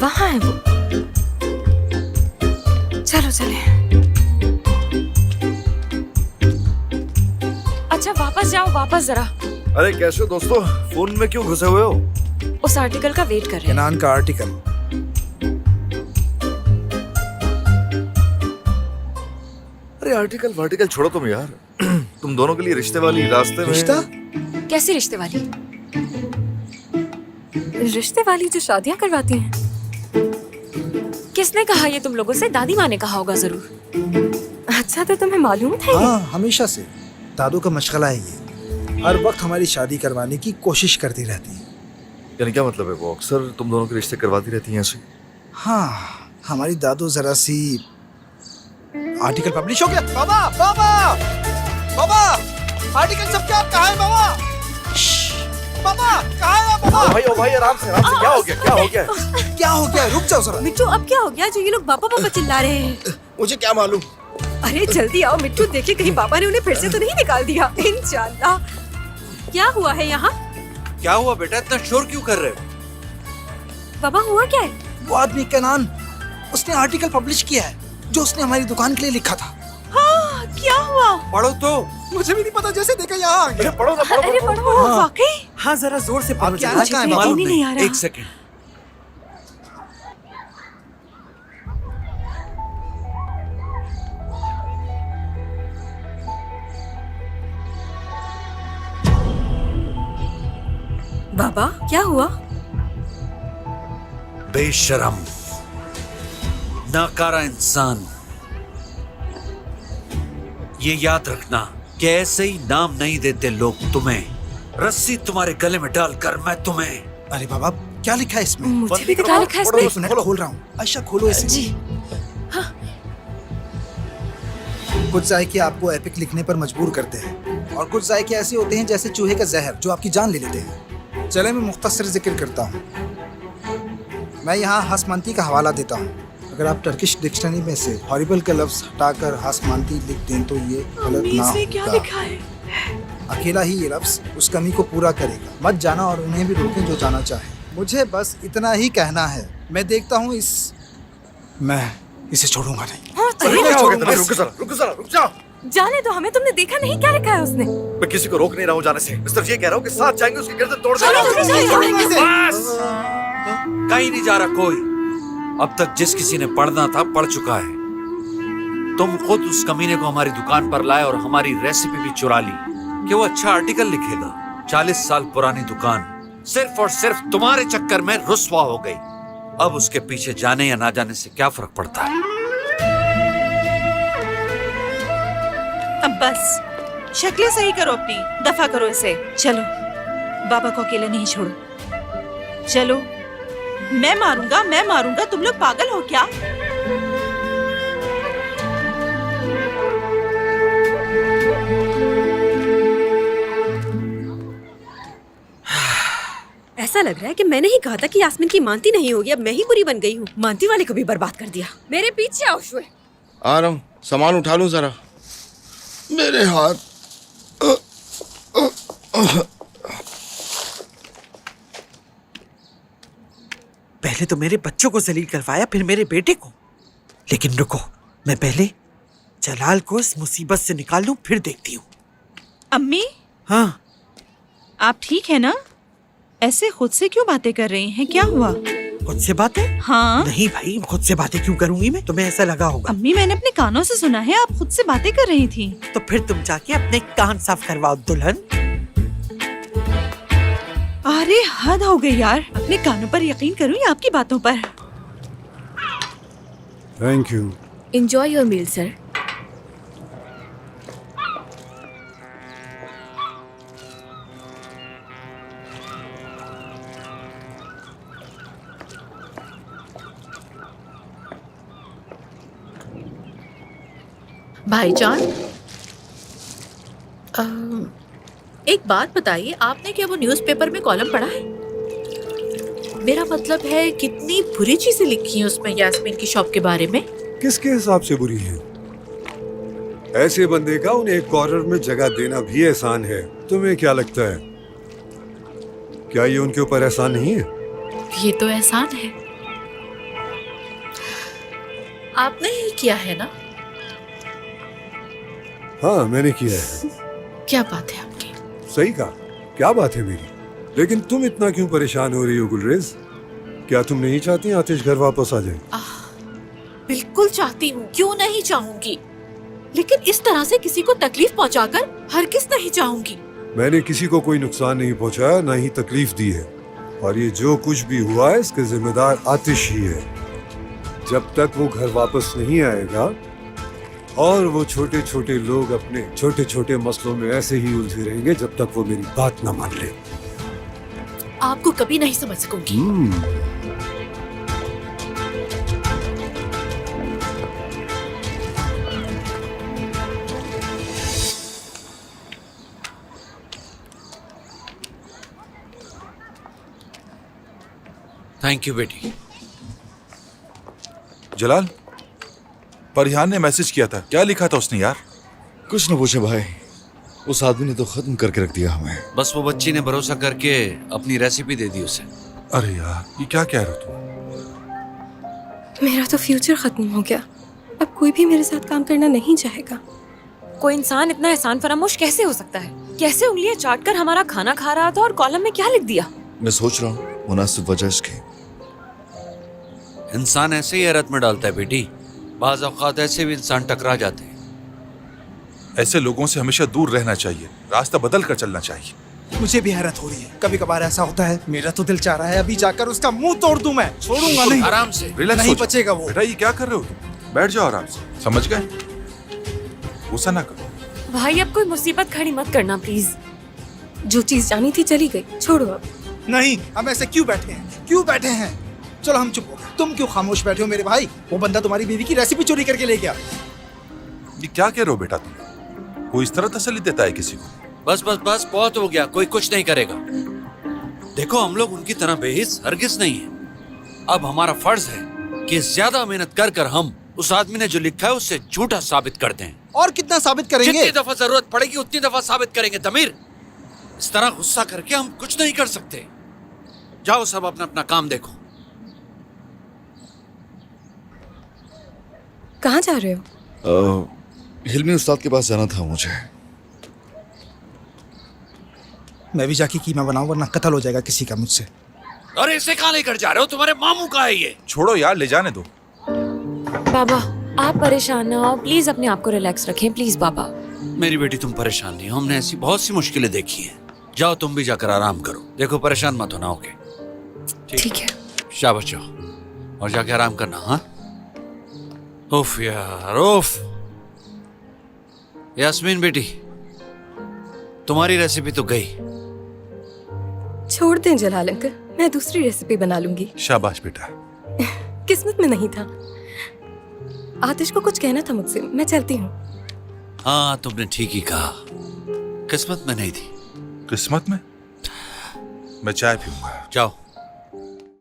वहाँ है वो। चलो चले। अच्छा वापस जाओ, वापस जरा। अरे कैसे हो दोस्तों? फोन में क्यों घुसे हुए हो? उस आर्टिकल का वेट कर रहे हैं। केनान का आर्टिकल। अरे आर्टिकल वार्टिकल छोड़ो तुम यार। तुम दोनों के लिए रिश्ते वाली रास्ते में। रिश्ता? कैसी रिश्ते वाली? रिश्ते वाली जो शादियां करवाती हैं। किसने कहा ये तुम लोगों से? दादी माँ ने कहा होगा जरूर। अच्छा तो तुम्हें मालूम था ये? हाँ, हमेशा से दादू का मशगला है ये। हर वक्त हमारी शादी करवाने की कोशिश करती रहती है। यानी क्या मतलब है? वो अक्सर तुम दोनों के रिश्ते करवाती रहती हैं ऐसे? हाँ, हमारी दादू जरा सी। आर्टिकल पब्लिश हो गया। बाबा बाबा बाबा, आर्टिकल सब क्या कहाँ है बाबा? बाबा कहाँ है बाबा? ओ भाई आराम से क्या हो गया? क्या हो गया? क्या हो गया? रुक जाओ जरा। मिट्टू अब क्या हो गया जो ये लोग पापा पापा चिल्ला रहे हैं? मुझे क्या मालूम। अरे जल्दी आओ मिट्टू, देखिए कहीं पापा ने उन्हें फिर से तो नहीं निकाल दिया। इंशाल्लाह। क्या हुआ है यहाँ? क्या हुआ बेटा, इतना शोर क्यों कर रहे हो? पापा हुआ क्या है? वो आदमी केनान, उसने आर्टिकल पब्लिश किया है जो उसने हमारी दुकान के लिए लिखा था। हाँ, क्या हुआ? पढ़ो तो। मुझे भी नहीं पता, जैसे देखा यहाँ आ गया। पढ़ो ना पढ़ो। अरे पढ़ो। वाकई? हाँ जरा जोर से पढ़ो। क्या कहाँ है बाबा? मालूम नहीं आ रहा। एक सेकंड। बाबा क्या हुआ? बेशरम, नाकारा इंसान। ये याद रखना कि ऐसे ही नाम नहीं देते लोग तुम्हें। रस्सी तुम्हारे गले में डालकर मैं तुम्हें। अरे बाबा, क्या लिखा है इसमें? मुझे भी दिखा लिखा है इसमें। एक मिनट, खोल रहा हूँ। आयशा खोलो इसे। जी। कुछ जायके आपको एपिक लिखने पर मजबूर करते हैं और कुछ जायके ऐसे होते हैं जैसे चूहे का जहर जो आपकी जान ले लेते हैं। चले मैं मुख्तसर जिक्र करता हूँ। मैं यहाँ हासमानती का हवाला देता हूँ। अगर आप टर्किश डिक्शनरी में से हॉरिबल का लफ्ज हटाकर हासमानती लिख दें तो ये गलत ना क्या होगा। लिखा है? अकेला ही ये लफ्ज उस कमी को पूरा करेगा। मत जाना और उन्हें भी रोकें जो जाना चाहे। मुझे बस इतना ही कहना है। मैं देखता हूँ मैं इसे छोड़ूंगा नहीं। हाँ, चलिए। क्या हो गया? रुक जाओ। जाने दो हमें। तुमने देखा नहीं क्या लिखा है उसने? मैं किसी को रोक नहीं रहा हूँ जाने से। मैं सिर्फ ये कह रहा हूँ कि साथ जाएंगे, उसकी गर्दन तोड़ चलो, देंगे। चलो, बस, कहीं नहीं जा रहा कोई। अब तक जिस किसी ने पढ़ना था पढ़ चुका है। तुम खुद उस कमीने को हमारी दुकान पर लाए और हमारी रेसिपी भी चुरा ली कि वो अच्छा आर्टिकल लिखेगा। 40 साल पुरानी दुकान सिर्फ और सिर्फ तुम्हारे चक्कर में रुस्वा हो गई। अब उसके पीछे जाने या ना जाने से क्या फर्क पड़ता है? अब बस शक्लें सही करो अपनी, दफा करो इसे। चलो, बाबा को अकेले नहीं छोड़ो। चलो, मैं मारूंगा। तुम लोग पागल हो क्या? ऐसा लग रहा है कि मैंने ही कहा था कि यास्मीन की मानती नहीं होगी। अब मैं ही बुरी बन गई हूँ। मानती वाले को भी बर्बाद कर दिया। मेरे पीछे आओ शुए। आ रहा हूँ, सामान उठा लूं जरा। मेरे हाथ। पहले तो मेरे बच्चों को जलील करवाया, फिर मेरे बेटे को। लेकिन रुको, मैं पहले जलाल को इस मुसीबत से निकाल लूं, फिर देखती हूँ। अम्मी, हाँ, आप ठीक है ना? ऐसे खुद से क्यों बातें कर रही हैं? क्या हुआ? खुद से बातें? हाँ। नहीं भाई, खुद से बातें क्यों करूंगी मैं? तुम्हें ऐसा लगा होगा। अम्मी, मैंने अपने कानों से सुना है आप खुद से बातें कर रही थी। तो फिर तुम जाके अपने कान साफ करवाओ दुल्हन। अरे हद हो गई यार। अपने कानों पर यकीन करूँ या आपकी बातों पर? Thank you. Enjoy your meal sir. भाईजान, एक बात बताइए, आपने क्या वो न्यूज़पेपर में कॉलम पढ़ा है? मेरा मतलब है कितनी बुरी चीजें लिखी हैं उसमें यास्मीन की शॉप के बारे में। किसके हिसाब से बुरी है? ऐसे बंदे का उन्हें एक कॉर्नर में जगह देना भी एहसान है। तुम्हें क्या लगता है, क्या ये उनके ऊपर एहसान नहीं है? ये तो एहसान है। आपने ही किया है ना? हाँ मैंने किया है। क्या बात है आपकी? सही कहा, क्या बात है मेरी। लेकिन तुम इतना क्यों परेशान हो रही हो गुलरेज? क्या तुम नहीं चाहती आतिश घर वापस आ जाए? बिल्कुल चाहती हूँ, क्यों नहीं चाहूंगी, लेकिन इस तरह से किसी को तकलीफ पहुंचाकर हरगिज नहीं चाहूंगी। मैंने किसी को कोई नुकसान नहीं पहुंचाया, ना ही तकलीफ दी है। और ये जो कुछ भी हुआ है इसके जिम्मेदार आतिश ही है। जब तक वो घर वापस नहीं आएगा और वो छोटे छोटे लोग अपने छोटे छोटे मसलों में ऐसे ही उलझे रहेंगे जब तक वो मेरी बात ना मान ले। आपको कभी नहीं समझ सकूंगी। थैंक यू बेटी। जलाल, परिहान ने मैसेज किया था, क्या लिखा था उसने यार? कुछ न पूछे भाई, उस आदमी ने तो खत्म करके रख दिया हमें। बस वो बच्ची ने भरोसा करके अपनी रेसिपी दे दी उसे। अरे यार, ये क्या कह रहे हो तुम? मेरा तो फ्यूचर खत्म हो गया। अब कोई भी मेरे साथ काम करना नहीं चाहेगा। कोई इंसान इतना एहसान फरामोश कैसे हो सकता है? कैसे उंगलियां चाटकर हमारा खाना खा रहा था और कॉलम में क्या लिख दिया? मैं सोच रहा हूँ मुनासिब वजह इसकी। इंसान ऐसे ही हैरत में डालता है बेटी। बाज़ औक़ात ऐसे भी इंसान टकरा जाते हैं। ऐसे लोगों से हमेशा दूर रहना चाहिए, रास्ता बदल कर चलना चाहिए। मुझे भी हैरत हो रही है, कभी कभार ऐसा होता है। मेरा तो दिल चाह रहा है अभी जाकर उसका मुंह तोड़ दूं मैं। छोड़ूंगा नहीं। आराम से रिलैक्स नहीं हो जाओ। बचेगा वो। बेटा ये क्या कर रहे हो तुम? बैठ जाओ आराम से, समझ गए? गुस्सा ना करो। भाई अब कोई मुसीबत खड़ी मत करना प्लीज। जो चीज जानी थी चली गई, छोड़ो अब। नहीं, हम ऐसे क्यों बैठे हैं? क्यों बैठे हैं? चलो हम चुप हो गए। तुम क्यों खामोश बैठे हो मेरे भाई? वो बंदा तुम्हारी बीवी की रेसिपी चोरी करके ले गया। ये क्या कह रहे हो बेटा तुम? कोई इस तरह तसल्ली देता है किसी को? बस बस बस, बहुत हो गया। कोई कुछ नहीं करेगा। देखो हम लोग उनकी तरह बेहिस हरगिज नहीं है। अब हमारा फर्ज है कि ज्यादा मेहनत कर कर हम उस आदमी ने जो लिखा है उससे झूठा साबित कर दें। और कितना साबित करेंगे? जितनी दफा जरूरत पड़ेगी उतनी दफा साबित करेंगे। तमीर, इस तरह गुस्सा करके हम कुछ नहीं कर सकते। जाओ सब अपना अपना काम देखो। कहाँ जा रहे हो? हिलमी उस्ताद के पास जाना था मुझे। मैं भी जाके कीमा बनाऊं वरना कत्ल हो जाएगा किसी का मुझसे। अरे इसे कहाँ लेकर जा रहे हो? तुम्हारे मामू का है ये। छोड़ो यार, ले जाने दो। बाबा आप परेशान ना हो, प्लीज अपने आप को रिलैक्स रखें प्लीज बाबा। मेरी बेटी तुम परेशान नहीं हो, हमने ऐसी बहुत सी मुश्किलें देखी हैं। जाओ तुम भी जाकर आराम करो। देखो परेशान मत होना। ओके ठीक है। शाबाश, जाओ और जाके आराम करना। हाँ उफ यार उफ। यास्मीन बेटी, तुम्हारी रेसिपी तो गई। छोड़ दें जलाल अंकल, मैं दूसरी रेसिपी बना लूंगी। शाबाश बेटा। किस्मत में नहीं था। आतिश को कुछ कहना था मुझसे, मैं चलती हूँ। हाँ तुमने ठीक ही कहा, किस्मत में नहीं थी। किस्मत में? मैं चाय पीऊंगा। जाओ।